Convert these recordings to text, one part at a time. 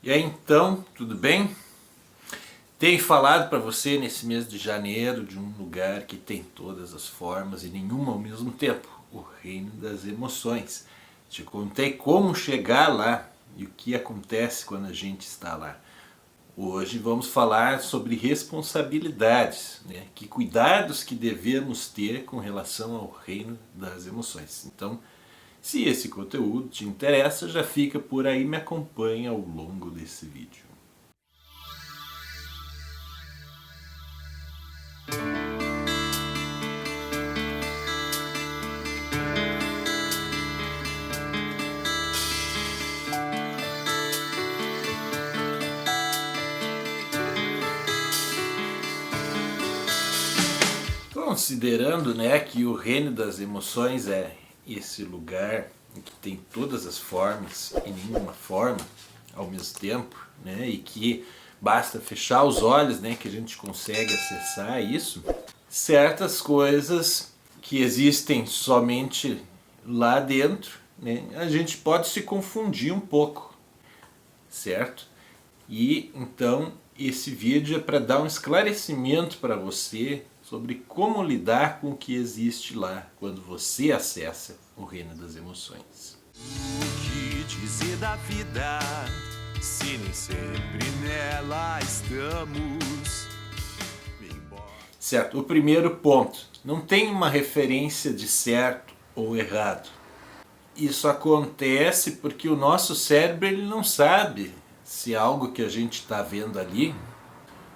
E aí então, tudo bem? Tenho falado para você nesse mês de janeiro de um lugar que tem todas as formas e nenhuma ao mesmo tempo, o reino das emoções. Te contei como chegar lá e o que acontece quando a gente está lá. Hoje vamos falar sobre responsabilidades, né? Que cuidados que devemos ter com relação ao reino das emoções. Então, se esse conteúdo te interessa, já fica por aí, me acompanha ao longo desse vídeo. Considerando, né, que o reino das emoções é esse lugar em que tem todas as formas e nenhuma forma ao mesmo tempo, né, e que basta fechar os olhos, né, que a gente consegue acessar isso, certas coisas que existem somente lá dentro, né, a gente pode se confundir um pouco, certo? E então esse vídeo é para dar um esclarecimento para você sobre como lidar com o que existe lá quando você acessa o reino das emoções. O que dizer da vida, se nem sempre nela estamos? Certo, o primeiro ponto, não tem uma referência de certo ou errado. Isso acontece porque o nosso cérebro ele não sabe se algo que a gente está vendo ali,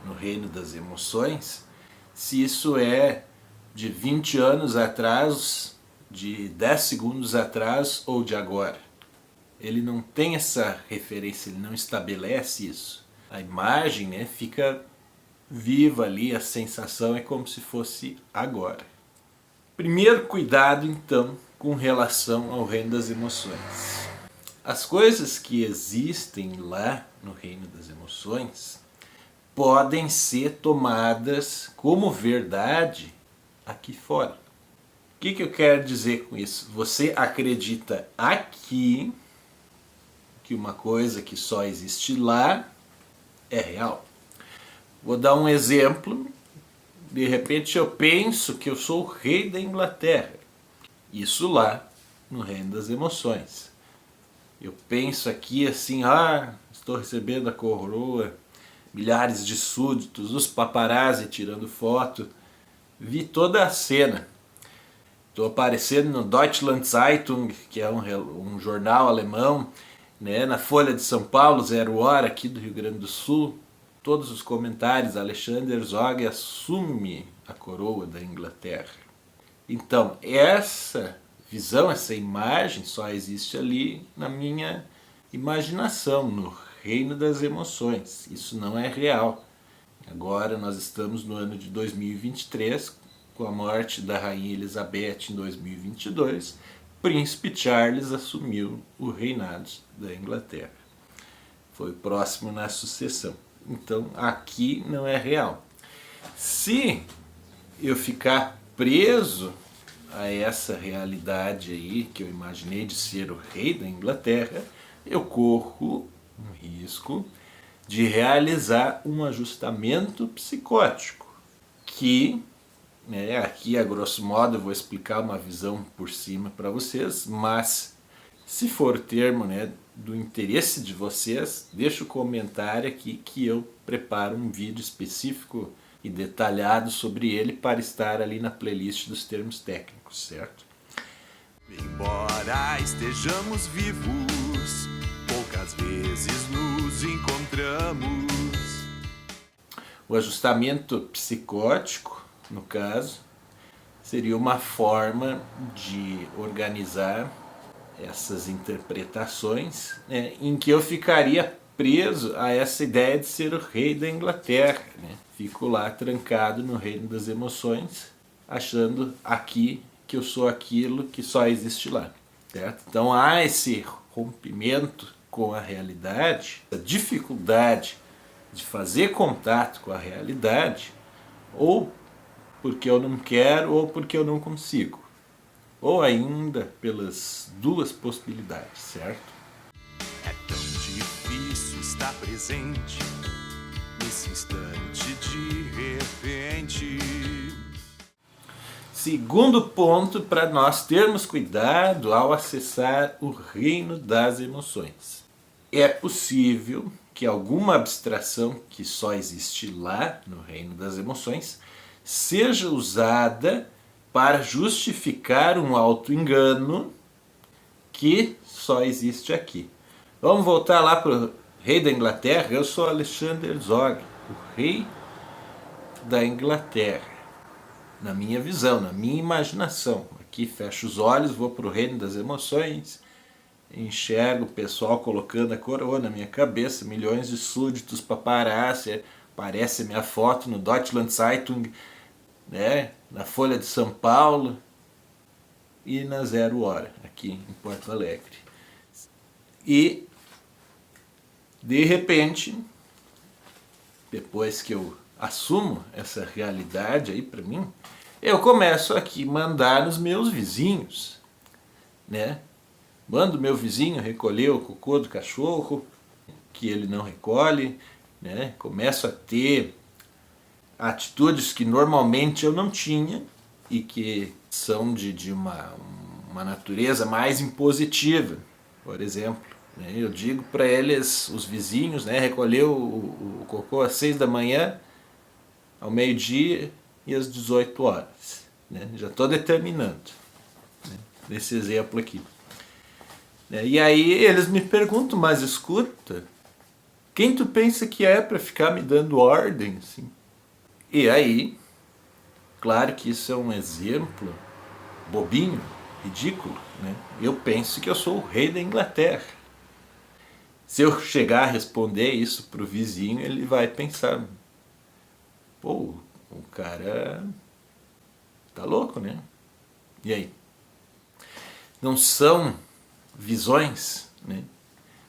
no reino das emoções, se isso é de 20 anos atrás, de 10 segundos atrás ou de agora. Ele não tem essa referência, ele não estabelece isso. A imagem, né, fica viva ali, a sensação é como se fosse agora. Primeiro cuidado então com relação ao reino das emoções. As coisas que existem lá no reino das emoções podem ser tomadas como verdade aqui fora. O que eu quero dizer com isso? Você acredita aqui que uma coisa que só existe lá é real. Vou dar um exemplo. De repente eu penso que eu sou o rei da Inglaterra. Isso lá no reino das emoções. Eu penso aqui assim, estou recebendo a coroa, milhares de súditos, os paparazzi tirando foto. Vi toda a cena. Estou aparecendo no Deutschland Zeitung, que é um jornal alemão, né, na Folha de São Paulo, 0 Hora, aqui do Rio Grande do Sul. Todos os comentários, Alexander Zog assume a coroa da Inglaterra. Então, essa visão, essa imagem só existe ali na minha imaginação, no reino das emoções. Isso não é real. Agora nós estamos no ano de 2023, com a morte da Rainha Elizabeth em 2022, Príncipe Charles assumiu o reinado da Inglaterra. Foi o próximo na sucessão. Então aqui não é real. Se eu ficar preso a essa realidade aí que eu imaginei de ser o rei da Inglaterra, eu corro um risco de realizar um ajustamento psicótico que, né, aqui a grosso modo eu vou explicar uma visão por cima para vocês, mas se for termo, né, do interesse de vocês, deixa o comentário aqui que eu preparo um vídeo específico e detalhado sobre ele para estar ali na playlist dos termos técnicos, certo? Embora estejamos vivos, poucas vezes nos encontramos. O ajustamento psicótico, no caso, seria uma forma de organizar essas interpretações, né, em que eu ficaria preso a essa ideia de ser o rei da Inglaterra, né? Fico lá trancado no reino das emoções, achando aqui que eu sou aquilo que só existe lá, certo? Então há esse rompimento com a realidade, a dificuldade de fazer contato com a realidade, ou porque eu não quero ou porque eu não consigo. Ou ainda pelas duas possibilidades, certo? É tão difícil estar está presente nesse instante de repente. Segundo ponto para nós termos cuidado ao acessar o reino das emoções. É possível que alguma abstração que só existe lá no reino das emoções seja usada para justificar um auto-engano que só existe aqui. Vamos voltar lá para o rei da Inglaterra. Eu sou Alexander Zog, o rei da Inglaterra. Na minha visão, na minha imaginação. Aqui fecho os olhos, vou para o reino das emoções, enxergo o pessoal colocando a coroa na minha cabeça, milhões de súditos, paparazzi, aparece a minha foto no Deutschland Zeitung, né, na Folha de São Paulo e na Zero Hora, aqui em Porto Alegre. E, de repente, depois que eu assumo essa realidade aí para mim, eu começo aqui a mandar nos meus vizinhos, né? Mando meu vizinho recolher o cocô do cachorro, que ele não recolhe, né? Começo a ter atitudes que normalmente eu não tinha e que são de uma natureza mais impositiva. Por exemplo, né? Eu digo para eles, os vizinhos, né? Recolher o cocô às 6 da manhã, ao meio-dia e às 18 horas. Né? Já estou determinando, né? Nesse exemplo aqui. E aí eles me perguntam, mas escuta, quem tu pensa que é para ficar me dando ordem? Assim? E aí, claro que isso é um exemplo bobinho, ridículo. Né? Eu penso que eu sou o rei da Inglaterra. Se eu chegar a responder isso para o vizinho, ele vai pensar, pô, o cara tá louco, né? E aí? Não são visões, né,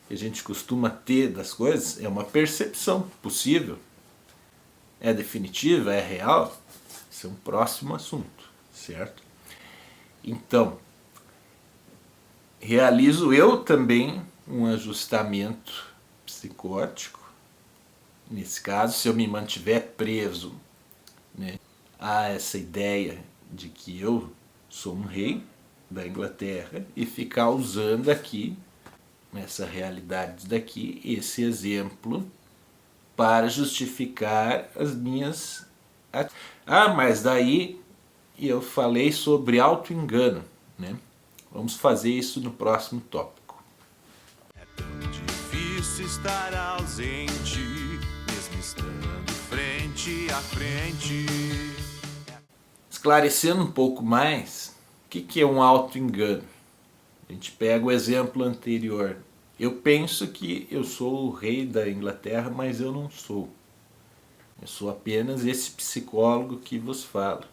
que a gente costuma ter das coisas, é uma percepção possível. É definitiva, é real? Isso é um próximo assunto, certo? Então, realizo eu também um ajustamento psicótico. Nesse caso, se eu me mantiver preso, né, a essa ideia de que eu sou um rei da Inglaterra e ficar usando aqui, nessa realidade daqui, esse exemplo para justificar as minhas... mas daí eu falei sobre auto-engano, né? Vamos fazer isso no próximo tópico. É tão difícil estar ausente, mesmo estando frente a frente. Esclarecendo um pouco mais, o que é um auto-engano? A gente pega o exemplo anterior. Eu penso que eu sou o rei da Inglaterra, mas eu não sou. Eu sou apenas esse psicólogo que vos fala.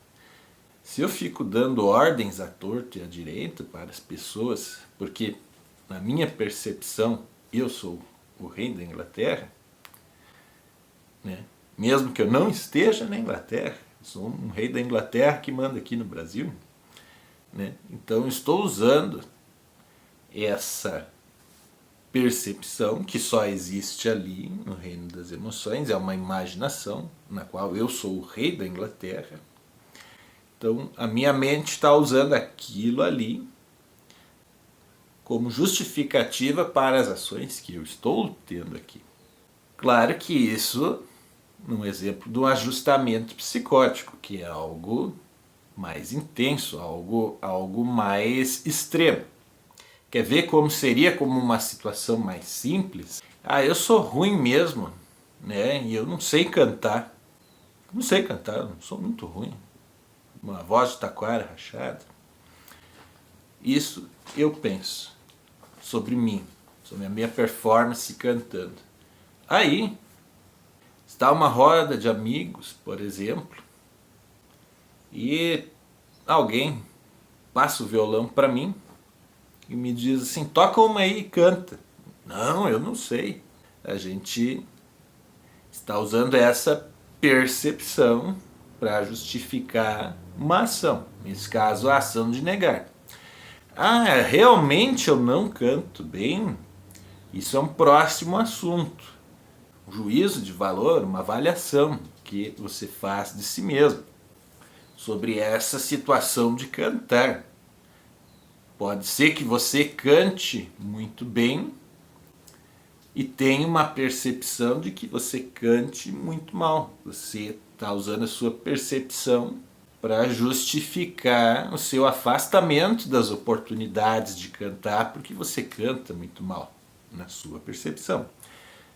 Se eu fico dando ordens à torta e à direita para as pessoas, porque na minha percepção eu sou o rei da Inglaterra, né? Mesmo que eu não esteja na Inglaterra, sou um rei da Inglaterra que manda aqui no Brasil, né? Então estou usando essa percepção que só existe ali no reino das emoções, é uma imaginação na qual eu sou o rei da Inglaterra. Então a minha mente está usando aquilo ali como justificativa para as ações que eu estou tendo aqui. Claro que isso num exemplo do ajustamento psicótico, que é algo mais intenso, algo mais extremo. Quer ver como seria como uma situação mais simples? Eu sou ruim mesmo, né? E eu não sei cantar. Não sei cantar, eu sou muito ruim. Uma voz de taquara rachada. Isso eu penso sobre mim, sobre a minha performance cantando. Aí está uma roda de amigos, por exemplo, e alguém passa o violão para mim e me diz assim, toca uma aí e canta. Não, eu não sei. A gente está usando essa percepção para justificar uma ação. Nesse caso, a ação de negar. Realmente eu não canto bem? Isso é um próximo assunto. um juízo de valor, uma avaliação que você faz de si mesmo sobre essa situação de cantar. Pode ser que você cante muito bem e tenha uma percepção de que você cante muito mal. Você está usando a sua percepção para justificar o seu afastamento das oportunidades de cantar porque você canta muito mal, na sua percepção.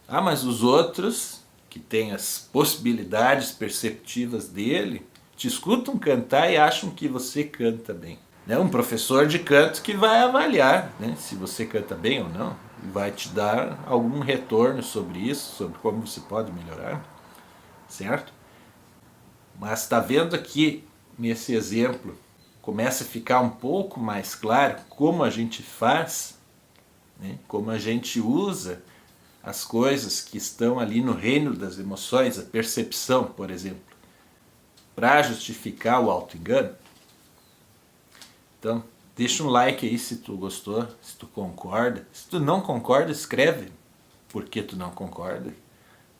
Ah, mas os outros, que têm as possibilidades perceptivas dele, te escutam cantar e acham que você canta bem. É um professor de canto que vai avaliar, né, se você canta bem ou não, e vai te dar algum retorno sobre isso, sobre como você pode melhorar, certo? Mas está vendo aqui, nesse exemplo, começa a ficar um pouco mais claro como a gente faz, né, como a gente usa as coisas que estão ali no reino das emoções, a percepção, por exemplo, para justificar o auto-engano. Então, deixa um like aí se tu gostou, se tu concorda. Se tu não concorda, escreve por que tu não concorda,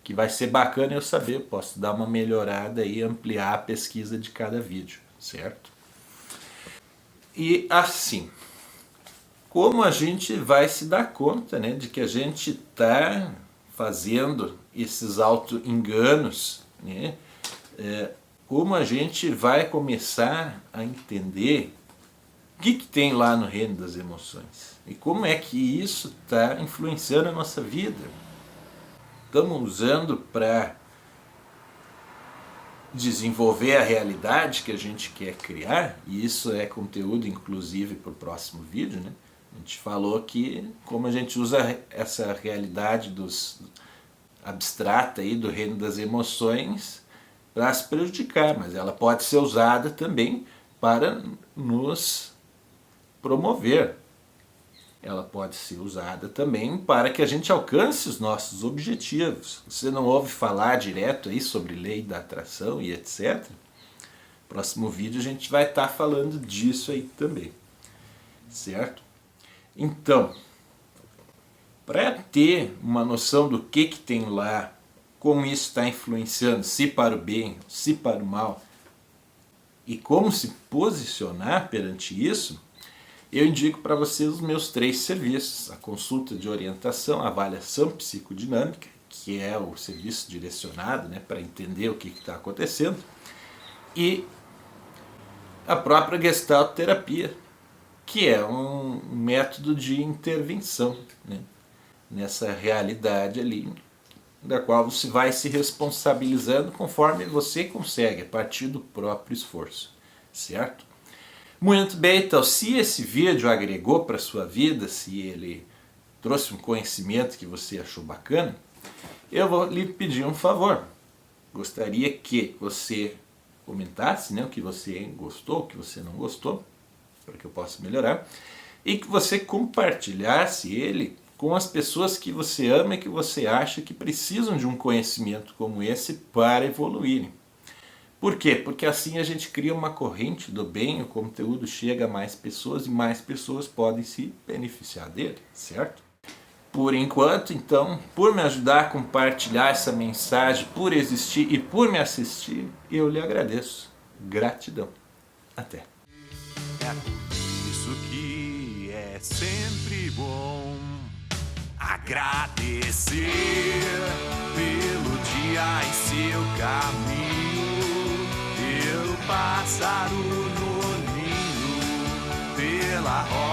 que vai ser bacana eu saber, eu posso dar uma melhorada e ampliar a pesquisa de cada vídeo, certo? E assim, como a gente vai se dar conta, né, de que a gente está fazendo esses auto-enganos, né? Como a gente vai começar a entender o que tem lá no reino das emoções e como é que isso está influenciando a nossa vida. Estamos usando para desenvolver a realidade que a gente quer criar, e isso é conteúdo inclusive para o próximo vídeo, né? A gente falou que como a gente usa essa realidade abstrata aí do reino das emoções para se prejudicar, mas ela pode ser usada também para nos promover. Ela pode ser usada também para que a gente alcance os nossos objetivos. Você não ouve falar direto aí sobre lei da atração e etc. Próximo vídeo a gente vai estar falando disso aí também, certo? Então, para ter uma noção do que tem lá, como isso está influenciando, se para o bem, se para o mal, e como se posicionar perante isso, eu indico para vocês os meus 3 serviços: a consulta de orientação, a avaliação psicodinâmica, que é o serviço direcionado, né, para entender o que está acontecendo, e a própria Gestalt terapia, que é um método de intervenção, né, nessa realidade ali, da qual você vai se responsabilizando conforme você consegue, a partir do próprio esforço, certo? Muito bem, então, se esse vídeo agregou para a sua vida, se ele trouxe um conhecimento que você achou bacana, eu vou lhe pedir um favor. Gostaria que você comentasse, né, o que você gostou, o que você não gostou, para que eu possa melhorar, e que você compartilhasse ele com as pessoas que você ama e que você acha que precisam de um conhecimento como esse para evoluírem. Por quê? Porque assim a gente cria uma corrente do bem, o conteúdo chega a mais pessoas e mais pessoas podem se beneficiar dele, certo? Por enquanto, então, por me ajudar a compartilhar essa mensagem, por existir e por me assistir, eu lhe agradeço. Gratidão. Até. É por isso que é sempre bom agradecer pelo dia em seu caminho. Pelo pássaro no ninho, pela rosa